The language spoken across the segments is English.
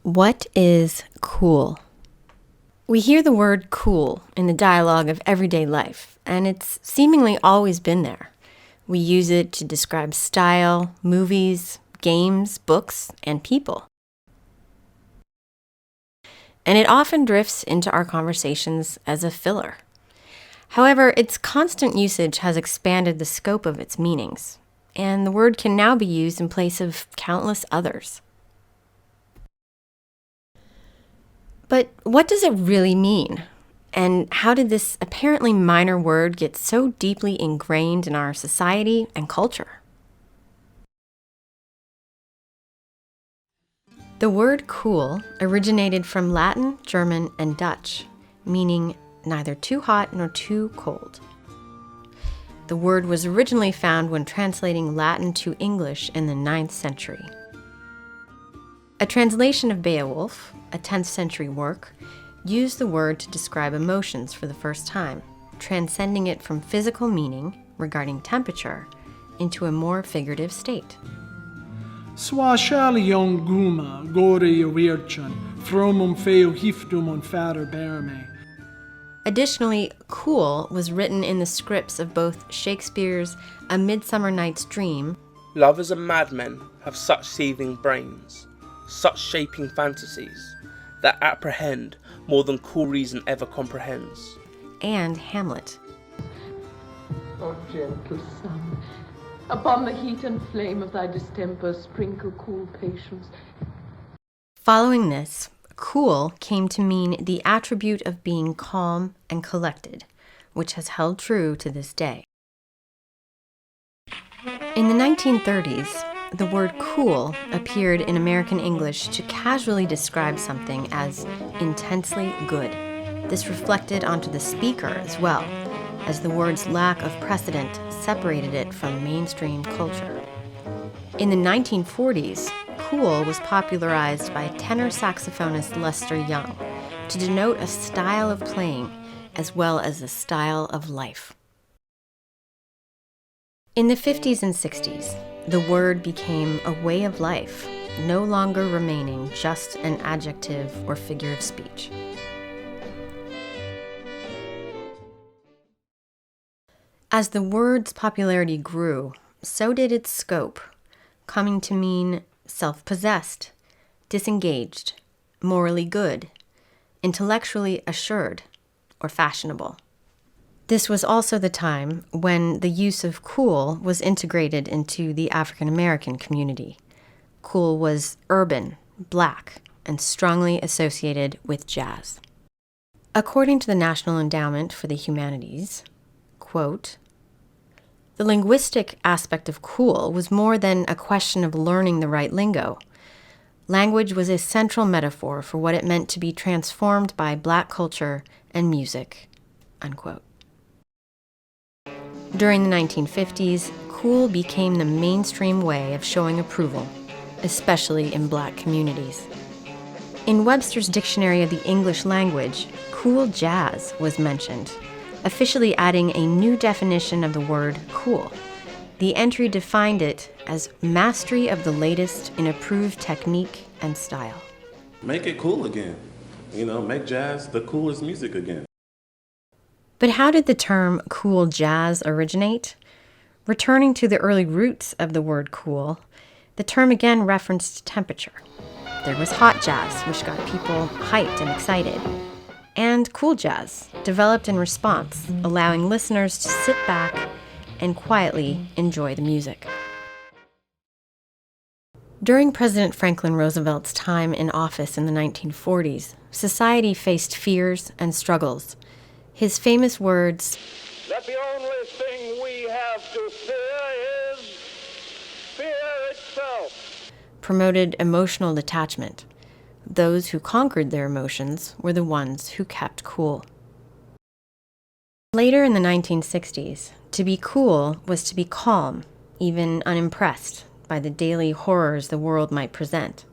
What is cool? We hear the word cool in the dialogue of everyday life, and it's seemingly always been there. We use it to describe style, movies, games, books, and people. And it often drifts into our conversations as a filler. However, its constant usage has expanded the scope of its meanings, and the word can now be used in place of countless others. But what does it really mean? And how did this apparently minor word get so deeply ingrained in our society and culture? The word cool originated from Latin, German, and Dutch, meaning neither too hot nor too cold. The word was originally found when translating Latin to English in the 9th century. A translation of Beowulf, a 10th century work, used the word to describe emotions for the first time, transcending it from physical meaning regarding temperature into a more figurative state. Swashalion guma, gore wirchan, fromum feo hiftum on fader berme. Additionally, cool was written in the scripts of both Shakespeare's A Midsummer Night's Dream. Lovers and madmen have such seething brains, such shaping fantasies, that apprehend more than cool reason ever comprehends. And Hamlet. O gentle sun, upon the heat and flame of thy distemper sprinkle cool patience. Following this, cool came to mean the attribute of being calm and collected, which has held true to this day. In the 1930s, the word cool appeared in American English to casually describe something as intensely good. This reflected onto the speaker as well, as the word's lack of precedent separated it from mainstream culture. In the 1940s, cool was popularized by tenor saxophonist Lester Young to denote a style of playing as well as a style of life. In the 50s and 60s, the word became a way of life, no longer remaining just an adjective or figure of speech. As the word's popularity grew, so did its scope, coming to mean self-possessed, disengaged, morally good, intellectually assured, or fashionable. This was also the time when the use of cool was integrated into the African American community. Cool was urban, black, and strongly associated with jazz. According to the National Endowment for the Humanities, quote, "The linguistic aspect of cool was more than a question of learning the right lingo. Language was a central metaphor for what it meant to be transformed by Black culture and music," unquote. During the 1950s, cool became the mainstream way of showing approval, especially in Black communities. In Webster's Dictionary of the English Language, cool jazz was mentioned, officially adding a new definition of the word cool. The entry defined it as mastery of the latest in approved technique and style. Make it cool again. Make jazz the coolest music again. But how did the term cool jazz originate? Returning to the early roots of the word cool, the term again referenced temperature. There was hot jazz, which got people hyped and excited, and cool jazz, developed in response, allowing listeners to sit back and quietly enjoy the music. During President Franklin Roosevelt's time in office in the 1940s, society faced fears and struggles. His famous words, "That the only thing we have to fear is fear itself," promoted emotional detachment. Those who conquered their emotions were the ones who kept cool. Later in the 1960s, to be cool was to be calm, even unimpressed by the daily horrors the world might present.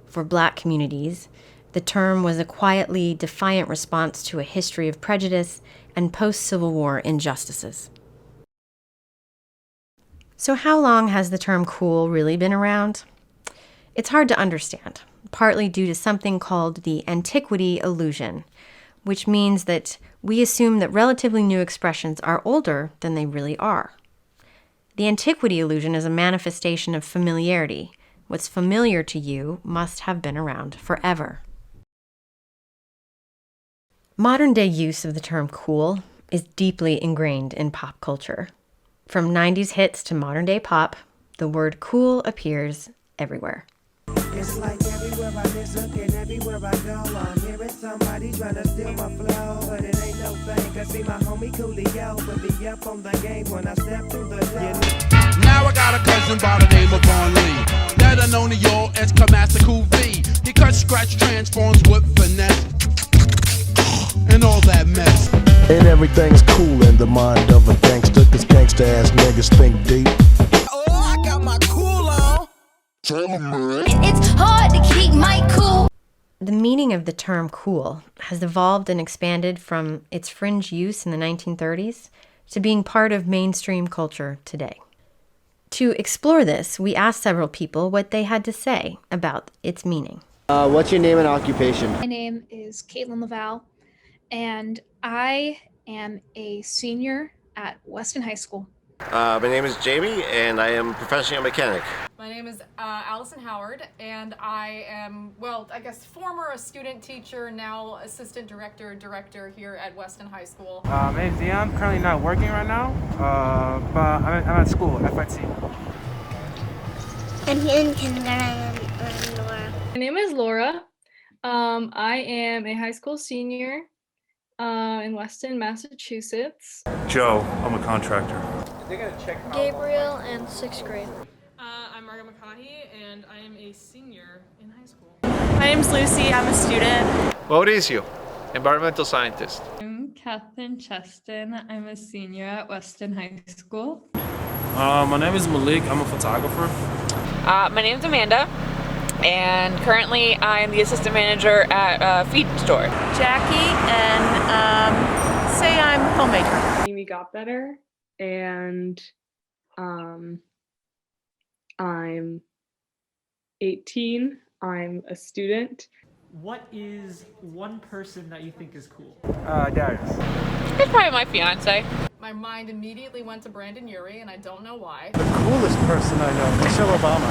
For Black communities, the term was a quietly defiant response to a history of prejudice and post-Civil War injustices. So how long has the term cool really been around? It's hard to understand. partly due to something called the antiquity illusion, which means that we assume that relatively new expressions are older than they really are. The antiquity illusion is a manifestation of familiarity. What's familiar to you must have been around forever. Modern-day use of the term cool is deeply ingrained in pop culture. From 90s hits to modern-day pop, the word cool appears everywhere. It's like everywhere I listen and everywhere I go, I'm hearing somebody trying to steal my flow, but it ain't no thing. Cause see my homie Coolio will be up on the game when I step through the door. Now I got a cousin by the name of Von Lee, better known to y'all as Master Cool V. He cuts, scratch, transforms with finesse, and all that mess. And everything's cool in the mind of a gangster, cause gangsta ass niggas think deep. Oh, I got my cool on. It's hard to keep my cool. The meaning of the term cool has evolved and expanded from its fringe use in the 1930s to being part of mainstream culture today. To explore this, we asked several people what they had to say about its meaning. What's your name and occupation? My name is Caitlin Laval, and I am a senior at Weston High School. My name is Jamie, and I am professionally a mechanic. My name is Allison Howard, and I am, well, I guess former student teacher, now assistant director here at Weston High School. My name's Dion. I'm currently not working right now, but I'm at school, FIT. I'm in kindergarten. I'm Laura. My name is Laura. I am a high school senior in Weston, Massachusetts. Joe, I'm a contractor. Gabriel in 6th grade. I'm Margaret McConaughey, and I am a senior in high school. My name's Lucy. I'm a student. What is you? Environmental scientist. I'm Catherine Cheston. I'm a senior at Weston High School. My name is Malik. I'm a photographer. My name's Amanda, and currently I'm the assistant manager at a feed store. Jackie, and say I'm a homemaker. Amy got better, and I'm 18. I'm a student. What is one person that you think is cool? Darius. It's probably my fiance. My mind immediately went to Brandon Urie, and I don't know why. The coolest person I know, Michelle Obama.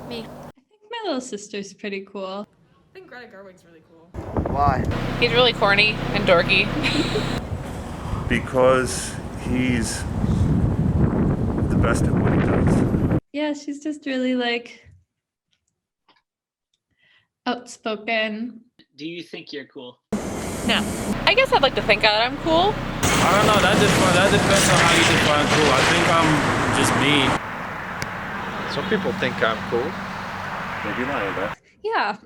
Me. I think my little sister's pretty cool. I think Greta Gerwig's really cool. Why? He's really corny and dorky. Because he's the best at what he does. Yeah, she's just really outspoken. Do you think you're cool? No. I guess I'd like to think that I'm cool. I don't know, that depends on how you define cool. I think I'm just me. Some people think I'm cool. Maybe lying, but. Yeah,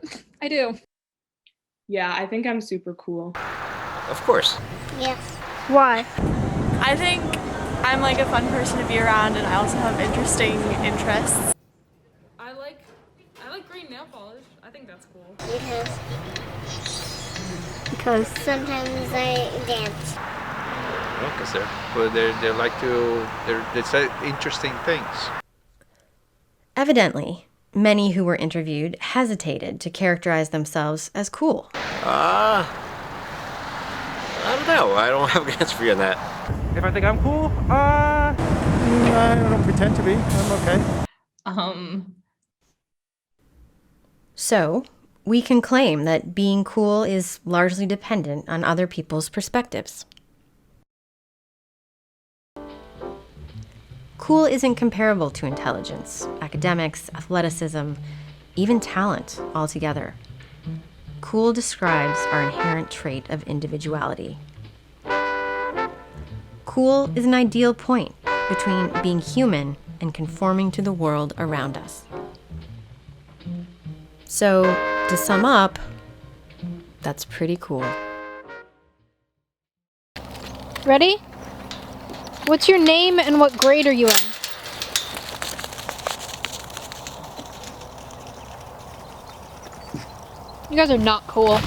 I do. Yeah, I think I'm super cool. Of course. Yes. Why? I think I'm like a fun person to be around, and I also have interesting interests. I like green nail polish. I think that's cool. Because sometimes I dance. Well, because they say interesting things. Evidently, many who were interviewed hesitated to characterize themselves as cool. I don't know. I don't have an answer for you on that. If I think I'm cool, I don't pretend to be. I'm okay. So, we can claim that being cool is largely dependent on other people's perspectives. Cool isn't comparable to intelligence, academics, athleticism, even talent altogether. Cool describes our inherent trait of individuality. Cool is an ideal point between being human and conforming to the world around us. So, to sum up, that's pretty cool. Ready? What's your name and what grade are you in? You guys are not cool.